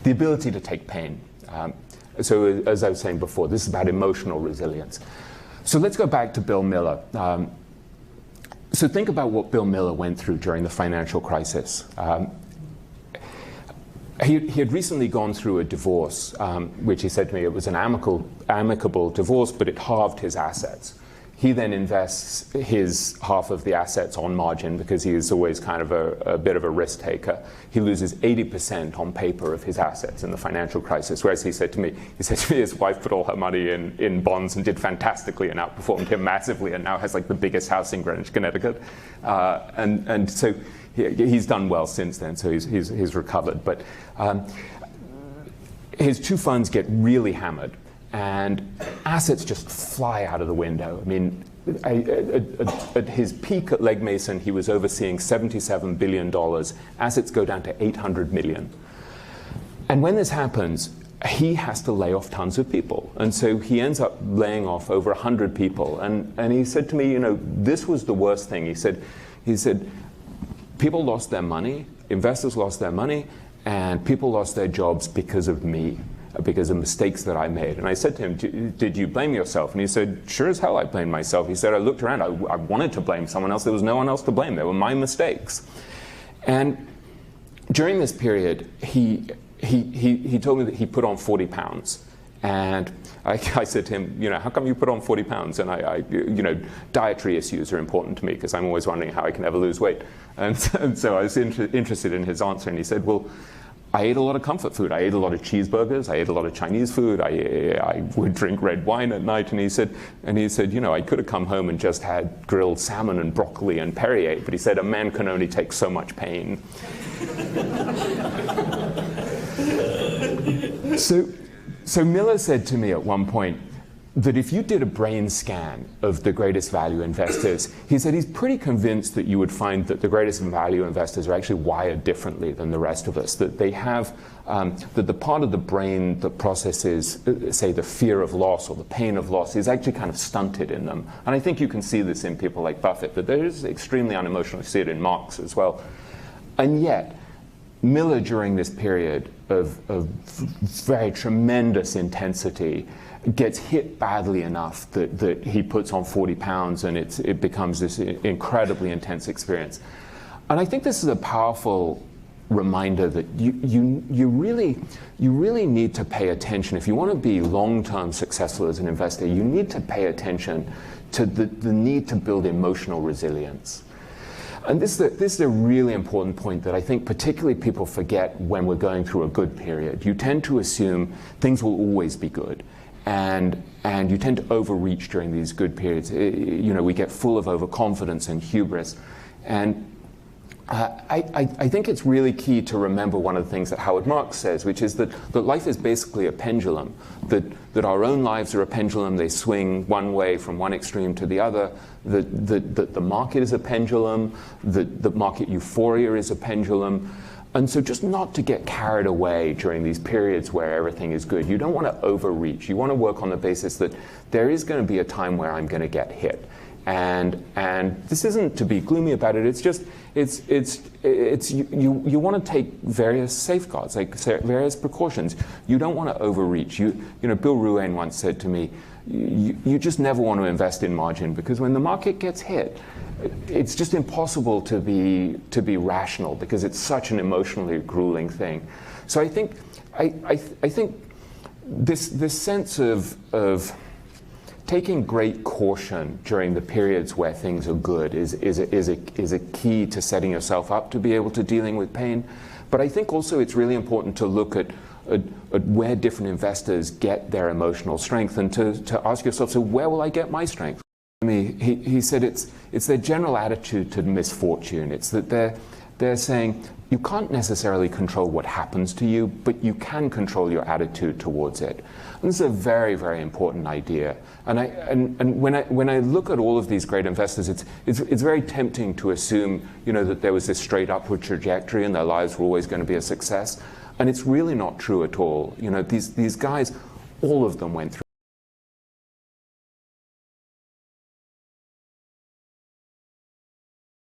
The ability to take pain. So as I was saying before, this is about emotional resilience. So let's go back to Bill Miller. So think about what Bill Miller went through during the financial crisis. He had recently gone through a divorce, which he said to me it was an amicable divorce, but it halved his assets. He then invests his half of the assets on margin because he is always kind of a bit of a risk taker. He loses 80% on paper of his assets in the financial crisis, whereas he said to me his wife put all her money in bonds and did fantastically and outperformed him massively and now has like the biggest house in Greenwich, Connecticut. And so he's done well since then, so he's recovered. But his two funds get really hammered, and assets just fly out of the window. I mean, at his peak at Legg Mason, he was overseeing $77 billion. Assets go down to 800 million. And when this happens, he has to lay off tons of people. And so he ends up laying off over 100 people. And he said to me, you know, this was the worst thing. He said, people lost their money, investors lost their money, and people lost their jobs because of me, because of mistakes that I made. And I said to him, did you blame yourself? And he said, sure as hell I blamed myself. He said, I looked around, I wanted to blame someone else. There was no one else to blame. They were my mistakes. And during this period, he told me that he put on 40 pounds. And I said to him, you know, how come you put on 40 pounds? And you know, dietary issues are important to me because I'm always wondering how I can ever lose weight. And so I was interested in his answer. And he said, well, I ate a lot of comfort food. I ate a lot of cheeseburgers. I ate a lot of Chinese food. I would drink red wine at night. And he said, you know, I could have come home and just had grilled salmon and broccoli and Perrier. But he said, a man can only take so much pain. So Miller said to me at one point that if you did a brain scan of the greatest value investors, he said he's pretty convinced that you would find that the greatest value investors are actually wired differently than the rest of us, that they have, that the part of the brain that processes, say, the fear of loss or the pain of loss is actually kind of stunted in them. And I think you can see this in people like Buffett, but there is extremely unemotional. You see it in Marx as well. And yet, Miller, during this period of very tremendous intensity, gets hit badly enough that he puts on 40 pounds and it becomes this incredibly intense experience. And I think this is a powerful reminder that you really need to pay attention. If you want to be long-term successful as an investor, you need to pay attention to the need to build emotional resilience. And this is a really important point that I think particularly people forget when we're going through a good period. You tend to assume things will always be good. And you tend to overreach during these good periods. You know, we get full of overconfidence and hubris. And I think it's really key to remember one of the things that Howard Marks says, which is that life is basically a pendulum, that our own lives are a pendulum. They swing one way from one extreme to the other, that the market is a pendulum, that market euphoria is a pendulum. And so just not to get carried away during these periods where everything is good. You don't want to overreach. You want to work on the basis that there is going to be a time where I'm going to get hit. And this isn't to be gloomy about it. It's just you want to take various safeguards, like various precautions. You don't want to overreach. You know, Bill Ruane once said to me, you just never want to invest in margin because when the market gets hit, it's just impossible to be rational because it's such an emotionally grueling thing. So I think this sense of taking great caution during the periods where things are good is a key to setting yourself up to be able to dealing with pain. But I think also it's really important to look at where different investors get their emotional strength and to ask yourself, so where will I get my strength? I mean, he said it's their general attitude to misfortune. It's that they're saying you can't necessarily control what happens to you, but you can control your attitude towards it. And this is a very, very important idea. And when I look at all of these great investors, it's very tempting to assume, you know, that there was this straight upward trajectory and their lives were always going to be a success. And it's really not true at all. You know, these guys, all of them went through